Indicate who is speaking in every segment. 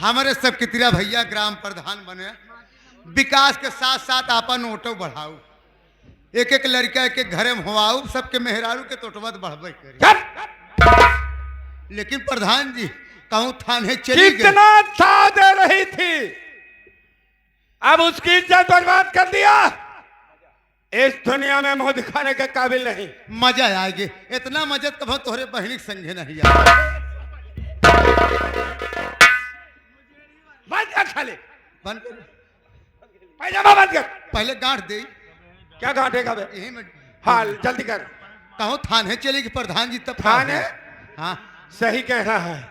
Speaker 1: हमारे सब कितरा भैया ग्राम प्रधान बने, विकास के साथ साथ आपन ओटो बढ़ाऊ, एक एक लड़का एक एक घरे में हुआऊ, सबके मेहरारू के तोटवत बढ़बे करी। लेकिन प्रधान जी कहूँ थाने चली गई।
Speaker 2: कितना था दे रही थी, अब उसकी इज्जत बर्बाद कर दिया। इस दुनिया में मुंह दिखाने के काबिल नहीं।
Speaker 1: मजा आएगी, इतना मजा कभी तोहरे बहनी संगे नहीं आए।
Speaker 2: बंद कर साले,
Speaker 1: बंद कर,
Speaker 2: पैजामा बंद कर।
Speaker 1: पहले गांठ दे।
Speaker 2: क्या गांठेगा बे?
Speaker 1: यही में
Speaker 2: हाल जल्दी कर।
Speaker 1: कहूँ थाने चलेगी प्रधान जी, तब
Speaker 2: थाने?
Speaker 1: हाँ
Speaker 2: सही कह रहा है,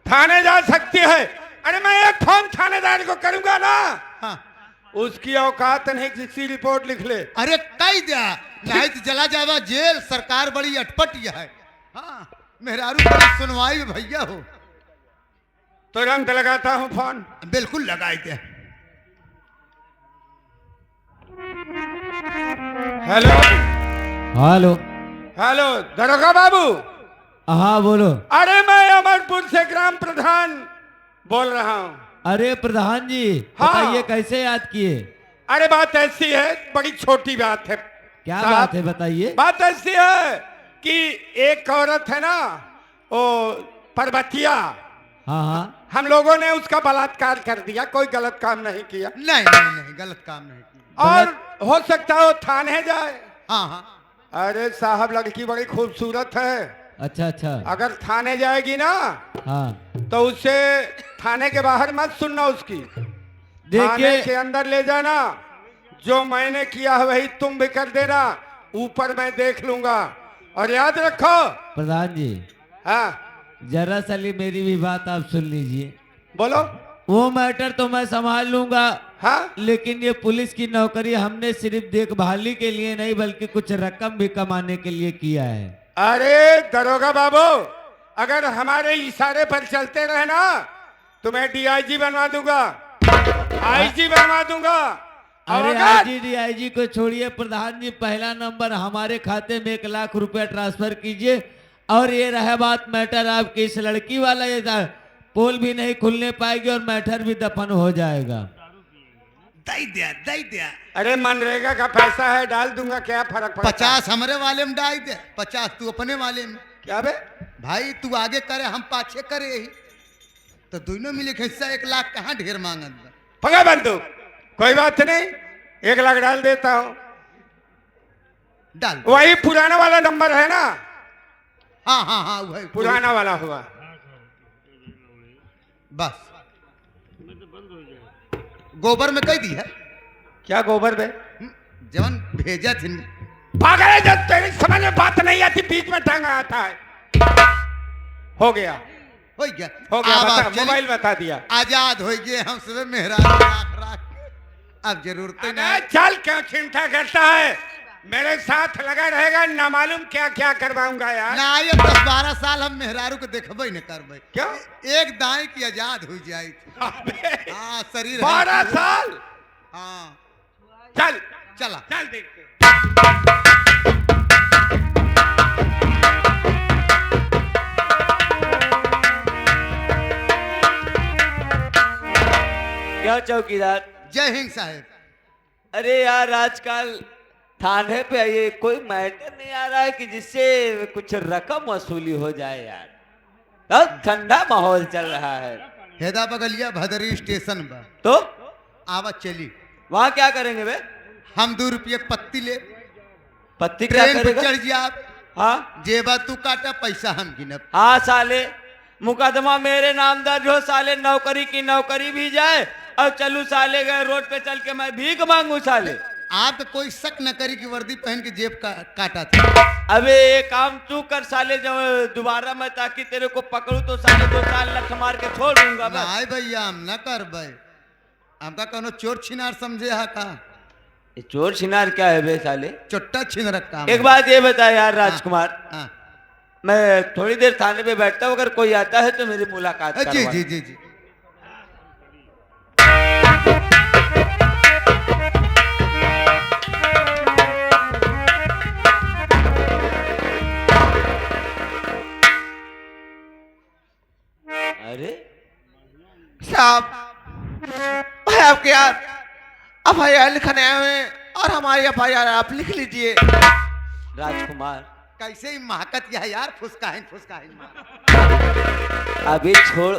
Speaker 2: थाने जा सकती है। अरे मैं एक फोन थानेदार को करूंगा ना,
Speaker 1: हाँ,
Speaker 2: उसकी औकात नहीं किसी रिपोर्ट लिख ले।
Speaker 1: अरे कई दिया नहीं तो चला जावा जेल। सरकार बड़ी अटपटी है। हाँ, मेहरारू बड़ी सुनवाई में भैया हो।
Speaker 2: तुरंत लगाता हूँ फोन।
Speaker 1: बिल्कुल लगाई दे।
Speaker 2: Hello
Speaker 3: hello.
Speaker 2: हेलो दरोगा बाबू।
Speaker 3: हाँ बोलो।
Speaker 2: अरे मैं अमरपुर से ग्राम प्रधान बोल रहा हूँ।
Speaker 3: अरे प्रधान जी
Speaker 2: हाँ।
Speaker 3: बताइए कैसे याद किए?
Speaker 2: अरे बात ऐसी है, बड़ी छोटी बात है।
Speaker 3: क्या
Speaker 2: साहब,
Speaker 3: बात है बताइए।
Speaker 2: बात ऐसी है कि एक औरत है ना, वो पर्वतिया,
Speaker 3: हाँ हाँ।
Speaker 2: हम लोगों ने उसका बलात्कार कर दिया। कोई गलत काम नहीं किया।
Speaker 1: नहीं नहीं नहीं, गलत काम नहीं किया।
Speaker 2: और हो सकता है वो थाने जाए।
Speaker 1: हाँ हाँ।
Speaker 2: अरे साहब लड़की बड़ी खूबसूरत है।
Speaker 3: अच्छा अच्छा।
Speaker 2: अगर थाने जाएगी ना
Speaker 3: हाँ
Speaker 2: तो उसे थाने के बाहर मत सुनना उसकी, थाने
Speaker 3: देखिए
Speaker 2: के अंदर ले जाना। जो मैंने किया है वही तुम भी कर देना, ऊपर मैं देख लूंगा। और याद रखो
Speaker 3: प्रधान जी,
Speaker 2: हाँ
Speaker 3: जरा साली मेरी भी बात आप सुन लीजिए।
Speaker 2: बोलो।
Speaker 3: वो मैटर तो मैं संभाल लूंगा,
Speaker 2: हाँ
Speaker 3: लेकिन ये पुलिस की नौकरी हमने सिर्फ देखभाली के लिए नहीं बल्कि कुछ रकम भी कमाने के लिए किया है।
Speaker 2: अरे दरोगा बाबू, अगर हमारे इशारे पर चलते रहे ना, तुम्हें डीआईजी बनवा दूंगा, आईजी बनवा दूंगा। और
Speaker 3: अरे
Speaker 2: अगर
Speaker 3: आईजी डीआईजी को छोड़िए प्रधान जी, पहला नंबर हमारे खाते में 1,00,000 रुपया ट्रांसफर कीजिए। और ये रहा बात मैटर आपकी इस लड़की वाला, ये पोल भी नहीं खुलने पाएगी और मैटर भी दफन हो जाएगा।
Speaker 1: दई दिया दई दिया।
Speaker 2: अरे मनरेगा का पैसा है, डाल दूंगा, क्या फर्क पड़ता है?
Speaker 1: 50 हमारे वाले में डाल दे, 50 तू अपने वाले में।
Speaker 2: क्या बे?
Speaker 1: भाई तू आगे करे हम पाछे करे ही तो दोनों मिले के हिस्सा 1,00,000 कहाँ ढेर मांगत बा।
Speaker 2: पगा बंदू, कोई बात नहीं, 1,00,000 डाल देता हूँ।
Speaker 1: डाल।
Speaker 2: वही पुराना वाला नंबर है ना?
Speaker 1: हाँ हाँ हाँ वही
Speaker 2: पुराना वाला हुआ।
Speaker 1: बस गोबर में कह दी है।
Speaker 2: क्या गोबर बे?
Speaker 1: जवन भेजा थी।
Speaker 2: पागल, जब तेरी समझ में बात नहीं आती बीच में टांगा आता है। हो गया
Speaker 1: हो गया
Speaker 2: हो गया,
Speaker 1: अब
Speaker 2: बता,
Speaker 1: आप चली-
Speaker 2: मोबाइल बता दिया।
Speaker 1: आजाद हो गए हम सब मेहराज राख राख के। अब जरूरत
Speaker 2: अरे
Speaker 1: नहीं।
Speaker 2: चल, क्यों चिंता करता है? मेरे साथ लगा रहेगा, ना मालूम क्या क्या करवाऊंगा यार।
Speaker 1: ना ये 10-12 साल हम मेहरारू को देखबे न करबे।
Speaker 2: क्यों?
Speaker 1: एक दाई की आजाद हो जाए।
Speaker 2: अबे,
Speaker 1: हाँ शरीर
Speaker 2: 12 साल।
Speaker 1: हाँ
Speaker 2: चल
Speaker 1: चला।
Speaker 2: चल देखते हैं।
Speaker 4: क्या चौकीदार?
Speaker 1: जय हिंद साहब।
Speaker 4: अरे यार आजकल थाने पे ये कोई मैटर नहीं आ रहा है कि जिससे कुछ रकम वसूली हो जाए यार। बहुत ठंडा माहौल चल रहा है।
Speaker 1: हेदा बगलिया भदरी स्टेशन बा।
Speaker 4: तो
Speaker 1: आवा चली।
Speaker 4: वहां क्या करेंगे बे?
Speaker 1: हम 2 रुपये पत्ती ले,
Speaker 4: पत्ती क्या
Speaker 1: ट्रेन पे
Speaker 4: करेगा?
Speaker 1: चढ़ जा आप।
Speaker 4: हाँ
Speaker 1: जेबा तू काटा, पैसा हम गिनब।
Speaker 4: हाँ साले, मुकदमा मेरे नाम दर्ज हो साले, नौकरी की नौकरी भी जाए और चलू साले गए रोड पे चल के मैं भीख मांगू साले।
Speaker 1: आप कोई शक न करी कि वर्दी पहन के जेब काटा था।
Speaker 4: अबे ये काम तू कर साले, जब दोबारा मैं ताकि तेरे को पकड़ू तो साले 2-4 लठ मार के छोड़ दूंगा बस।
Speaker 1: नहीं भैया हम न करबे। हमका कोनो चोर छिनार समझे हा का?
Speaker 4: ये चोर छिनार क्या है बे साले?
Speaker 1: चोट्टा छीन रखा।
Speaker 4: एक बात ये बता यार राजकुमार,
Speaker 1: हाँ
Speaker 4: मैं थोड़ी देर थाने पे बैठता हूँ, अगर कोई आता है तो मेरी मुलाकात
Speaker 1: जी
Speaker 4: करवा।
Speaker 1: जी जी जी।
Speaker 4: अरे
Speaker 5: साहब मैं आपके यहाँ FIR लिखने आए हुए हैं और हमारी FIR आप लिख लीजिए।
Speaker 4: राजकुमार
Speaker 1: कैसे ही महकत यह यार, फुसकाहिन फुसकाहिन
Speaker 4: अभी छोड़,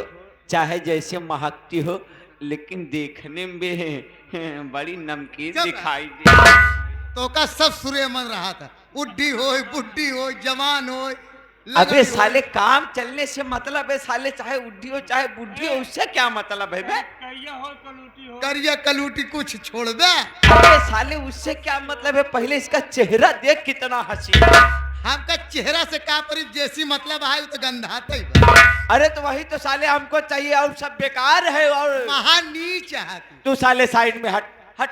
Speaker 4: चाहे जैसे महकती हो लेकिन देखने में बड़ी नमकीन
Speaker 1: जब-
Speaker 4: दिखाई दे।
Speaker 1: तो का सब सुरे मन रहा था, उड्डी हो बुड्ढी हो जवान हो
Speaker 4: अबे
Speaker 1: लगन हो।
Speaker 4: साले काम चलने से मतलब है साले, चाहे उड्ढी हो चाहे बुढ़ी हो, उससे क्या मतलब है बे?
Speaker 1: करिया कलूटी कुछ छोड़ दे।
Speaker 4: अबे साले उससे क्या मतलब है? पहले इसका चेहरा देख कितना हसीन है।
Speaker 1: हमका चेहरा से का परी जैसी मतलब है, तो गंधाते ही बा।
Speaker 4: अरे तो वही तो साले हमको चाहिए और सब बेकार है। और
Speaker 1: महा नीच है तू।
Speaker 4: तू साले साइड में हट हट।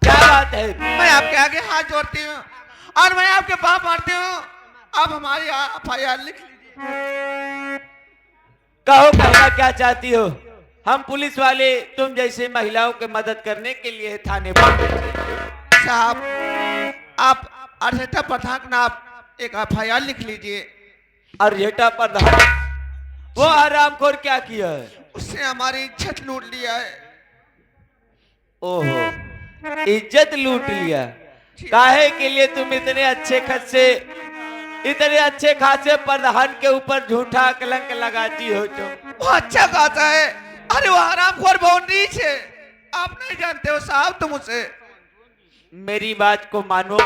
Speaker 4: क्या बात है?
Speaker 5: मैं आपके आगे हाथ जोड़ती हूँ और मैं आपके पाँव मारती हूँ, आप हमारी FIR लिख लीजिए।
Speaker 4: कहो कहना क्या चाहती हो? हम पुलिस वाले तुम जैसे महिलाओं की मदद करने के लिए थाने पर।
Speaker 5: साहब आप अर्जेटा प्रधान का नाम एक FIR लिख लीजिए।
Speaker 4: और येटा प्रधान वो हरामखोर क्या किया है?
Speaker 5: उसने हमारी इज्जत लूट लिया है।
Speaker 4: ओहो, इज्जत लूट लिया। काहे के लिए तुम इतने अच्छे खासे प्रधान के ऊपर झूठा कलंक लगाती हो तुम?
Speaker 5: वो अच्छा गाता है। अरे वो हरामखोर बहुत नीच है, आप नहीं जानते हो साहब तुम उसे।
Speaker 4: मेरी बात को मानो,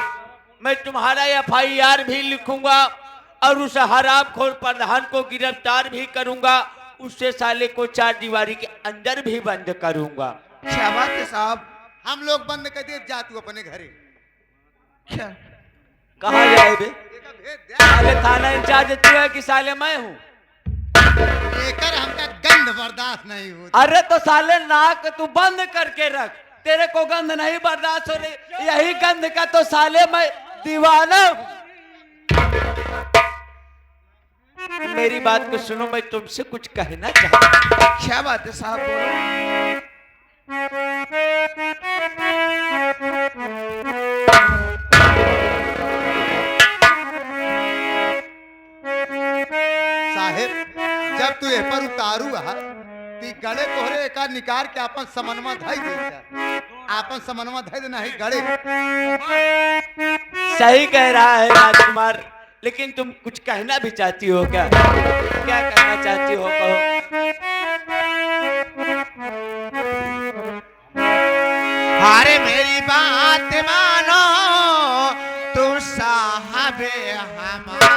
Speaker 4: मैं तुम्हारा FIR भी लिखूंगा और उस हरामखोर प्रधान को गिरफ्तार भी करूंगा, उससे साले को 4 दीवारी के अंदर भी बंद करूंगा।
Speaker 5: क्या बात है साहब?
Speaker 1: हम लोग बंद कर दिए, जा तू अपने घरे।
Speaker 5: क्या
Speaker 4: कहाँ जाए बे?
Speaker 1: एका भेज दे।
Speaker 4: साले थाना इंचार्ज तू है कि साले मैं हूँ?
Speaker 1: एकर हमका गंध बर्दाश्त नहीं होता।
Speaker 4: अरे तो साले नाक तू बंद करके रख, तेरे को गंध नहीं बर्दाश्त हो रही, यही गंध का तो साले मैं दीवाना हूं। मेरी बात को सुनो, मैं तुमसे कुछ कहना चाहता हूं।
Speaker 5: क्या बात है साहब? बोलो।
Speaker 1: साहेब जब तू ए पर उतारू हा ती गड़े तोहरे एका निकार के आपन समनमा धई दे, आपन समनमा धई दे नहीं गड़े।
Speaker 4: सही कह रहा है राजकुमार, लेकिन तुम कुछ कहना भी चाहती हो क्या? क्या कहना चाहती हो, कहो।
Speaker 5: अरे मेरी बात मानो तुम साहब हमारे।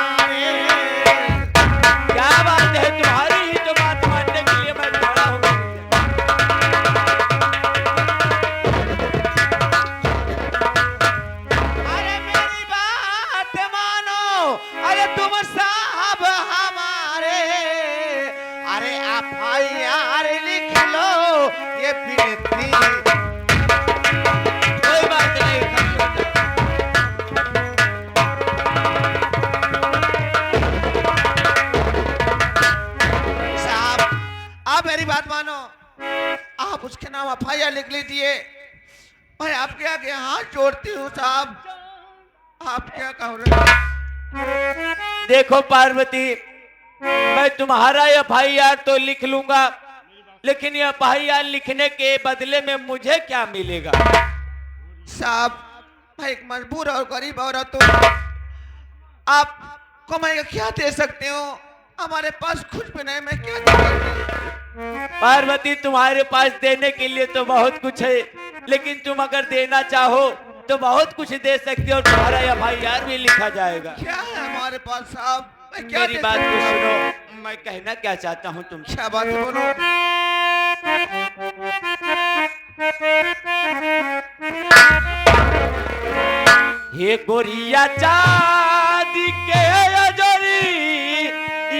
Speaker 4: क्या बात है? तुम्हारी ही तो बात मानने के लिए मैं खड़ा हूं।
Speaker 5: अरे मेरी बात मानो, अरे तुम साहब हमारे। अरे FIR लिख लो, ये विनती।
Speaker 4: कोई बात नहीं।
Speaker 5: साहब आप मेरी बात मानो, आप उसके नाम FIR लिख लीजिए। मैं आपके आगे हाथ जोड़ती हूँ साहब, आप क्या कह रहे हो?
Speaker 4: देखो पार्वती, मैं तुम्हारा FIR तो लिख लूंगा, लेकिन ये FIR लिखने के बदले में मुझे क्या मिलेगा?
Speaker 5: साहब मैं एक मजबूर और गरीब औरत हूँ, आपको मैं क्या दे सकती हूँ? हमारे पास कुछ भी नहीं, मैं क्या दे सकती हूँ?
Speaker 4: पार्वती, तुम्हारे पास देने के लिए तो बहुत कुछ है, लेकिन तुम अगर देना चाहो तो बहुत कुछ दे सकते हो। तुम्हारा FIR भी लिखा जाएगा।
Speaker 5: क्या है हमारे पास साहब? मैं क्या
Speaker 4: मेरी
Speaker 5: दे
Speaker 4: बात को
Speaker 5: सकती हूँ?
Speaker 4: सुनो, मैं कहना क्या चाहता हूँ तुमसे।
Speaker 5: क्या बात है, बोलो।
Speaker 4: हे गोरिया चांदी के अजोरी,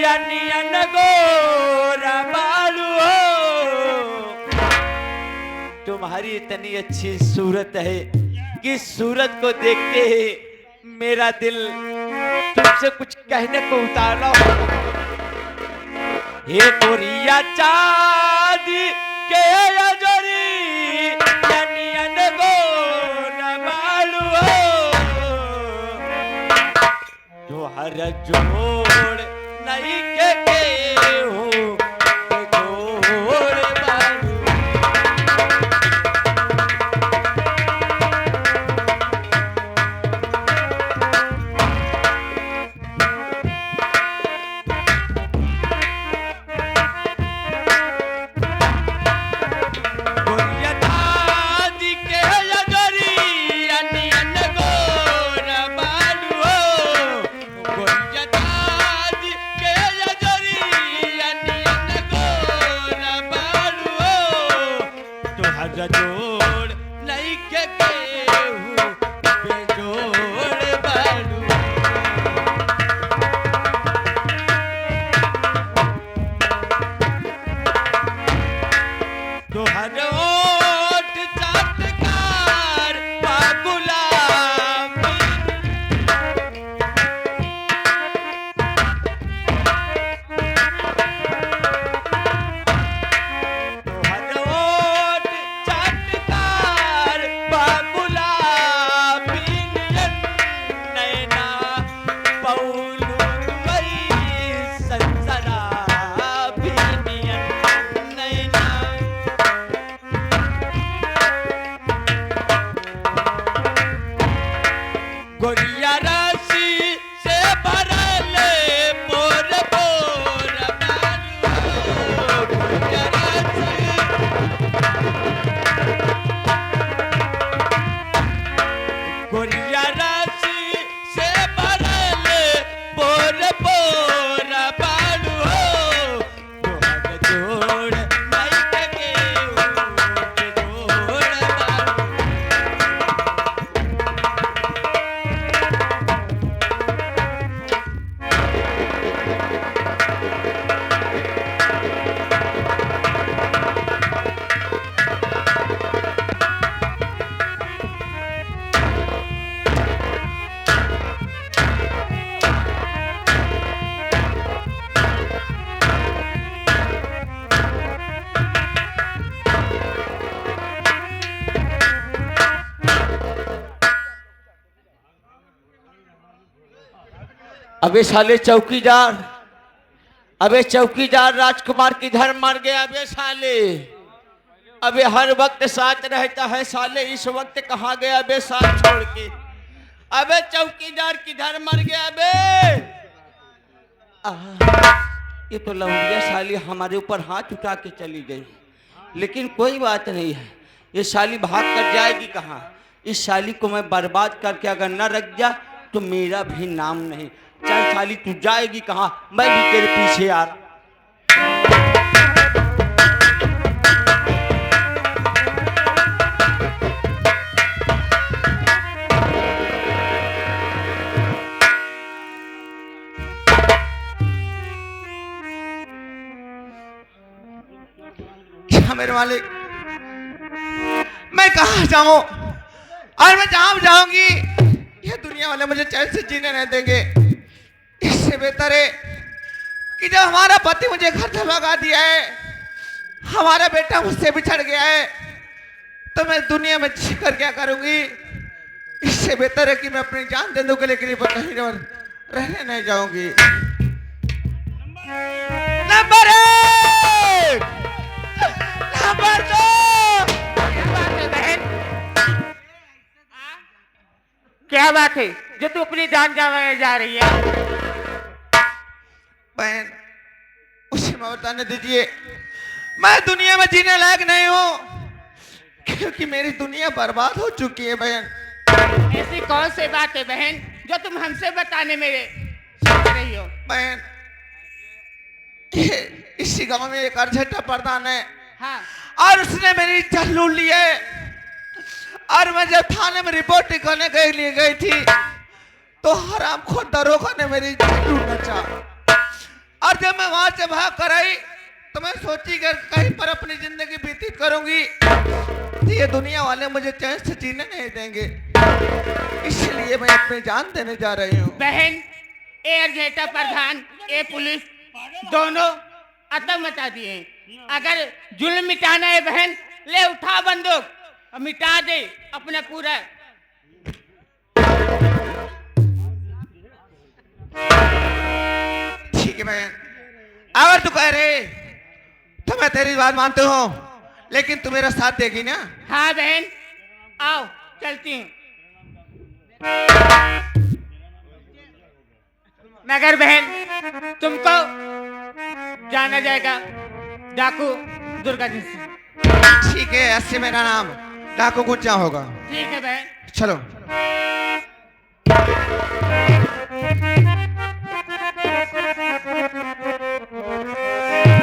Speaker 4: यानियन गोरा बालू हो। तुम्हारी इतनी अच्छी सूरत है कि सूरत को देखते ही मेरा दिल तुमसे कुछ कहने को उतारा हो। हे गोरिया चांदी के अजोरी, यानियन गोरा बालू हो। जो हर जोड़ नहीं के हो, अबे साले चौकीदार, अबे चौकीदार राजकुमार किधर मर गया? अबे साले, अबे हर वक्त साथ रहता है साले, इस वक्त कहाँ गया? अबे साथ छोड़ के, अबे चौकीदार किधर मर गया? अबे ये तो लौंडिया साली हमारे ऊपर हाथ उठा के चली गई, लेकिन कोई बात नहीं है, ये साली भाग कर जाएगी कहाँ? इस साली को मैं बर्बाद करके अगर न रख जा तो मेरा भी नाम नहीं। चल साली तू जाएगी कहाँ, मैं भी तेरे पीछे आ रहा।
Speaker 5: क्या मेरे मालिक, मैं कहाँ जाऊं? और मैं जहां भी जाऊंगी ये दुनिया वाले मुझे चैन से जीने नहीं देंगे। इससे बेहतर है कि जब हमारा पति मुझे घर से भगा दिया है, हमारा बेटा मुझसे बिछड़ गया है, तो मैं दुनिया में जीकर क्या करूंगी? इससे बेहतर है कि मैं अपनी जान दे दूं, लेकिन कहीं रहने नहीं जाऊंगी। Number 1, number 2।
Speaker 2: क्या बात है जो तू अपनी जान जा रही है?
Speaker 5: बहन, उसे मैं बताने दीजिए, मैं दुनिया में जीने लायक नहीं हूँ, क्योंकि मेरी दुनिया बर्बाद हो चुकी है। बहन,
Speaker 6: ऐसी कौन सी बात है बहन जो तुम हमसे बताने में सोच रही हो?
Speaker 5: बहन, इसी गांव में एक अर्जेंटा प्रधान है,
Speaker 6: हाँ,
Speaker 5: और उसने मेरी इज्जत लूट ली है। और मैं जब थाने में रिपोर्ट लिखवाने के लिए गई थी तो हरामखोर दरोगा ने मेरी इज्जत लूटना चाहा, और जब मैं वहां से भाग कर आई तो मैं सोची कि कहीं पर अपनी जिंदगी व्यतीत करूंगी तो ये दुनिया वाले मुझे चैन से जीने नहीं देंगे, इसलिए मैं अपनी जान देने जा रही हूँ।
Speaker 6: बहन, ए अर्जेटा प्रधान, ए पुलिस दोनों आतंक मचा दिए हैं। अगर जुल्म मिटाना है बहन, ले उठा बंदूक और मिटा दे अपना पूरा।
Speaker 5: ठीक है बहन, अगर तू कह रहे तो मैं तेरी बात मानती हूँ, लेकिन तू मेरा साथ देगी ना?
Speaker 6: हाँ बहन, आओ चलती हूँ। मगर बहन, तुमको जाना जाएगा डाकू दुर्गा जी से।
Speaker 5: ठीक है, ऐसे मेरा नाम डाकू गुज्जा होगा।
Speaker 6: ठीक है बहन।
Speaker 5: चलो।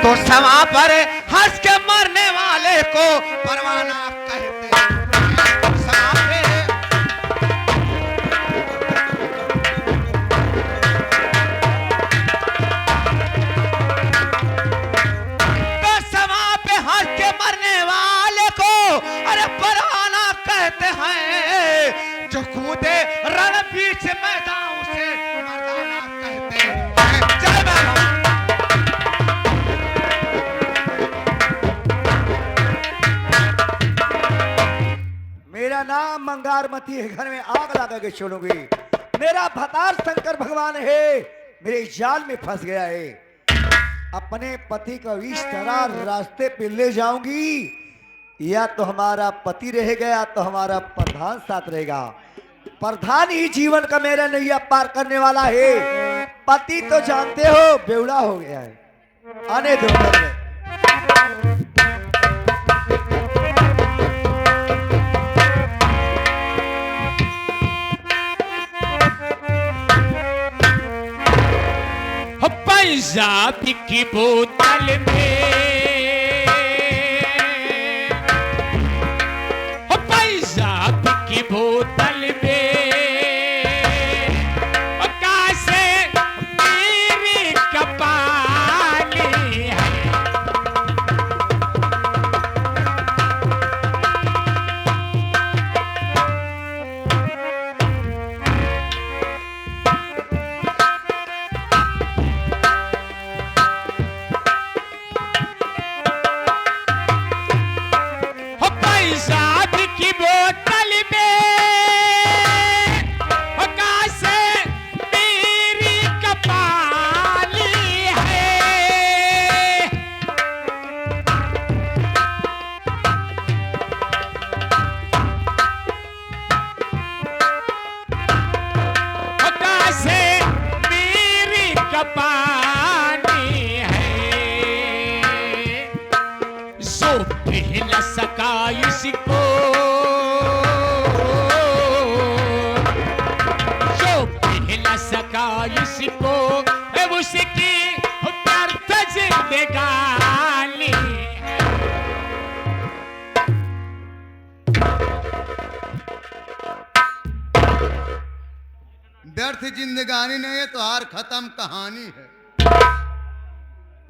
Speaker 5: तो समा पर हंस के मरने वाले को परवाना कहते हैं। समा पे तो समा पे हंस के मरने वाले को अरे परवाना कहते हैं। जो कूदे रण बीच मैदान उसे मर्दाना कहते हैं। जय बाबा।
Speaker 7: मेरा नाम मंगारमती है, घर में आग लगा के छोड़ूंगी। मेरा भतार शंकर भगवान है, मेरे जाल में फंस गया है। अपने पति को इस तरह रास्ते पे ले जाऊंगी, या तो हमारा पति रहेगा या तो हमारा प्रधान साथ रहेगा। प्रधान ही जीवन का मेरा नैया पार करने वाला है। पति तो जानते हो बेवड़ा हो गया है। आने दो घर में।
Speaker 8: पंजाब की बोतल में, पंजाब की बोतल में कैसे मेरी कपाली है। है उसकी व्यर्थ जिंदगानी।
Speaker 1: व्यर्थ जिंदगानी नहीं है, तो हार खत्म कहानी है।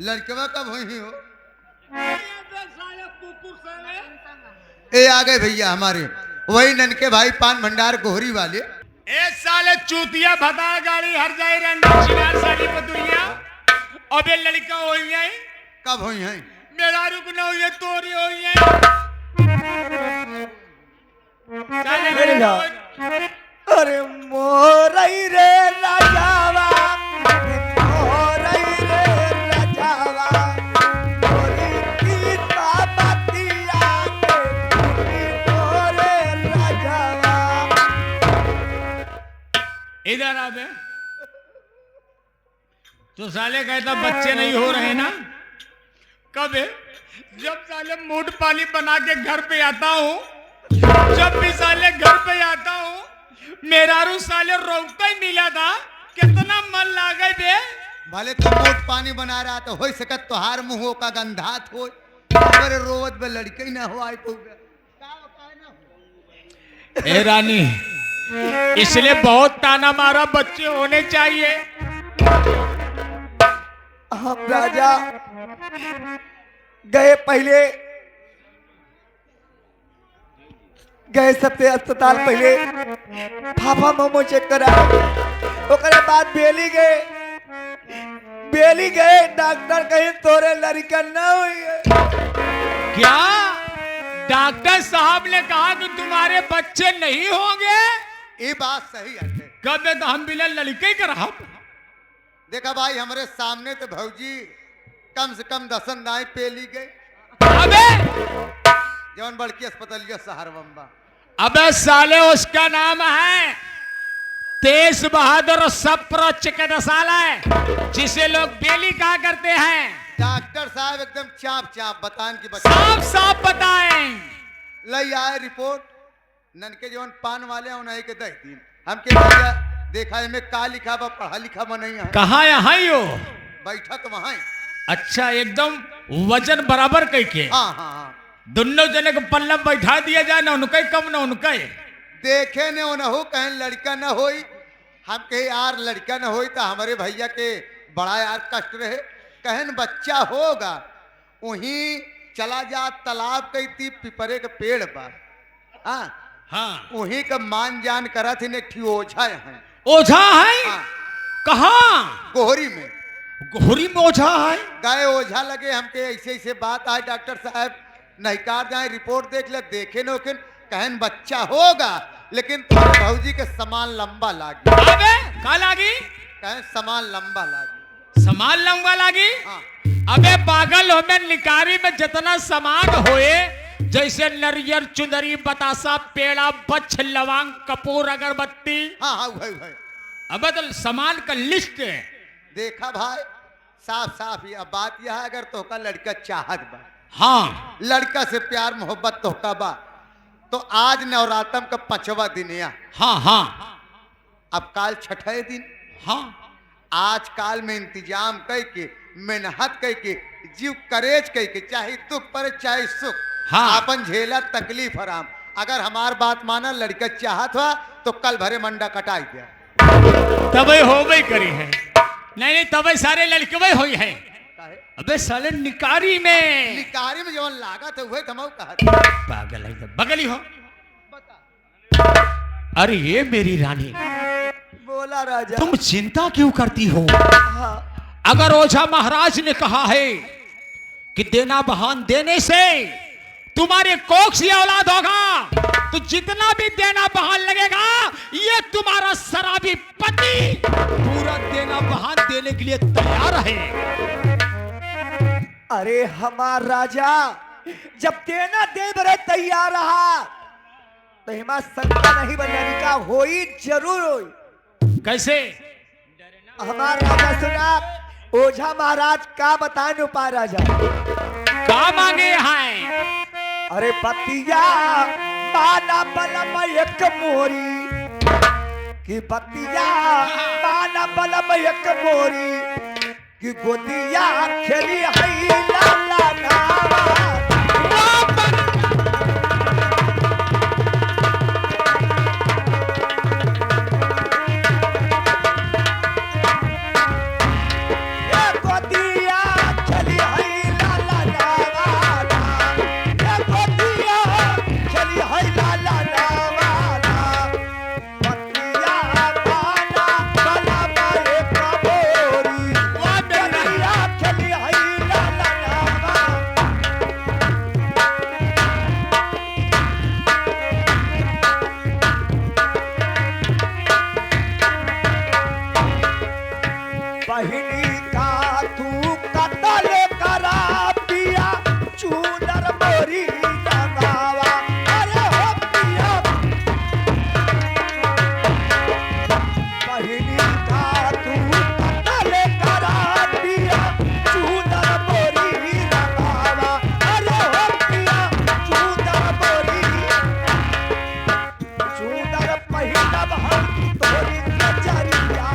Speaker 1: लड़कवा कब हुई हो? ए आ गए भैया हमारे, वही ननके भाई पान भंडार गोहरी वाले।
Speaker 8: ए साले चूतिया भता गाड़ी हर जाए रंडा चिनार साली पतुरिया। अबे लड़का होई है,
Speaker 1: कब हुई हैं?
Speaker 8: मेरा रुक न हुई है, तोरी होई है। चल
Speaker 7: मेरे लाल। अरे मोरई रे राजावा, मोरई रे राजावा, मोरी की ताबतिया के मोरे राजावा।
Speaker 8: इधर आ बे। तो साले कहता बच्चे नहीं हो रहे ना? कब है? जब साले मूड पानी बना के घर पे आता हूँ, जब भी साले घर पे आता हूँ, मेरा रू साले रोकता ही मिला था। कितना मन लागे बे।
Speaker 1: भले तो मोट पानी बना रहा तो हो सकत तोहार मुंहों का गंधात हो, अगर रोवत में लड़के ही ना हो आए तो
Speaker 8: ए रानी, इसलिए बहुत ताना मारा, बच्चे होने चाहिए।
Speaker 7: हम राजा गए पहले गए सबसे अस्पताल, पहले फाफा मोमो चेक कराए, ओकरे बाद बेली गए डॉक्टर कहीं तोरे लड़का न हुई है।
Speaker 8: क्या डॉक्टर साहब ने कहा कि तुम्हारे बच्चे नहीं होंगे?
Speaker 1: ये बात सही है।
Speaker 8: कब है तो हम बिना लड़के का रहा।
Speaker 1: देखा भाई हमारे सामने तो भौजी कम से कम 10 दाएं पे ली गई,
Speaker 8: अबे
Speaker 1: जवन बड़की अस्पतालिया सहारवंबा।
Speaker 8: अबे साले उसका नाम है तेज बहादुर सप्रो चिकित्सालय है, जिसे लोग बेली कहा करते हैं।
Speaker 1: डॉक्टर साहब एकदम चाप चाप बतान की बता,
Speaker 8: साफ साफ बताएं।
Speaker 1: लई आए रिपोर्ट, ननके जवन पान वाले हैं उन्हें के 10 दिन हमके भैया देखा है में का लिखा बा, पढ़ा लिखा बा नहीं है।
Speaker 8: कहाँ यहाँ ही हो?
Speaker 1: बैठा तो वहां ही।
Speaker 8: अच्छा, एकदम वजन बराबर कह के
Speaker 1: हाँ हाँ हाँ,
Speaker 8: दोनों जने को पल्ला बैठा दिया जाए, ना उनका कम ना उनका।
Speaker 1: देखे ने उन्हों कहें लड़का न होई, हम कहे यार लड़का न होई तो हमारे भैया के बड़ा यार कष्ट रहे, कहन बच्चा होगा वहीं चला जा तालाब कई थी पिपरे के पेड़ पर। हाँ
Speaker 8: हाँ,
Speaker 1: वहीं का मान जान करा थी नेठी ओझा है।
Speaker 8: ओझा है?
Speaker 1: हाँ,
Speaker 8: कहाँ?
Speaker 1: गोहरी में।
Speaker 8: गोहरी में ओझा है?
Speaker 1: गए ओझा लगे हमके ऐसे ऐसे बात आए, डॉक्टर साहब नहिकार जाए रिपोर्ट देख ले, देखे न ओके कहन बच्चा होगा, लेकिन तुम्हारे भौजी के सामान लंबा लागी।
Speaker 8: अबे का लागी?
Speaker 1: कहन सामान लंबा लागी।
Speaker 8: सामान लंबा लागी?
Speaker 1: हाँ।
Speaker 8: अबे पागल हो, मैं निकारी में जितना सामान होए, जैसे नरियर चुंदरी बतासा पेड़ा बच्छ लवांग कपूर अगरबत्ती।
Speaker 1: हाँ हाँ भाई भाई,
Speaker 8: अबे तो सामान का लिस्ट है।
Speaker 1: देखा भाई साफ साफ ही। अब बात यह है अगर तो का लड़का चाहत बा,
Speaker 8: हाँ,
Speaker 1: लड़का से प्यार मोहब्बत तो का बा, तो आज नवरात्रम का 5वां दिन है।
Speaker 8: हाँ हाँ
Speaker 1: अब काल 6ठे दिन।
Speaker 8: हाँ,
Speaker 1: आज काल में इंतजाम कई के मेहनत कई के जीव करेज कई के, चाहे दुख पर चाहे सुख,
Speaker 8: हाँ।
Speaker 1: अपन झेला तकलीफ आराम। अगर हमार बात माना लड़का चाहत हुआ तो कल भरे मंडा कटाई दिया,
Speaker 8: तबे हो गई करी है। नहीं नहीं, तबे सारे लड़के हुई है। अबे साले निकारी में
Speaker 1: निकारी में जवन लागत है वही तमऊ कहा।
Speaker 8: पागल है, बगली हो। अरे ये मेरी रानी,
Speaker 7: बोला राजा।
Speaker 8: तुम चिंता क्यों करती हो?
Speaker 7: हाँ,
Speaker 8: अगर ओझा महाराज ने कहा है कि देना बहान देने से तुम्हारे कोख से औलाद होगा, तो जितना भी देना बहान लगेगा, ये तुम्हारा शराबी पति पूरा देना बहान देने के लिए तैयार है।
Speaker 7: अरे हमार राजा जब देना दे बरे तैयार रहा, तो हिमा शंका नहीं बनने का होई जरूर होई।
Speaker 8: कैसे?
Speaker 7: हमार राजा सुना, ओझा महाराज का बताए उपाय राजा।
Speaker 8: का मांगे हैं?
Speaker 7: अरे बतिया माना बलम एक मोरी की बतिया माना बलम एक बोरी कि गोदिया खेली हई लाला नावा ये गोदिया खेली हई लाला नावा ये गोदिया खेली हई लाला नावा पतिया पाना बलम एक बोरी गोदिया खेली हई लाला नावा बहिनी का तू कतल करा पिया चूनर मोरी लगावा अरे हो पिया बहिनी का तू कतल करा पिया चूनर मोरी लगावा अरे हो पिया चूनर मोरी चूनर पहिनब हम तोरी नजरिया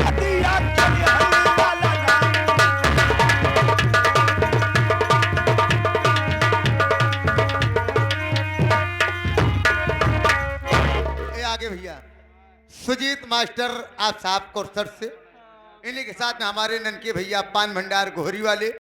Speaker 7: हदिया चली हई वाला नाम
Speaker 1: ये आगे भैया सुजीत मास्टर आप साहब कोरसर से, इन्हीं के साथ में हमारे ननके भैया पान भंडार गोहरी वाले।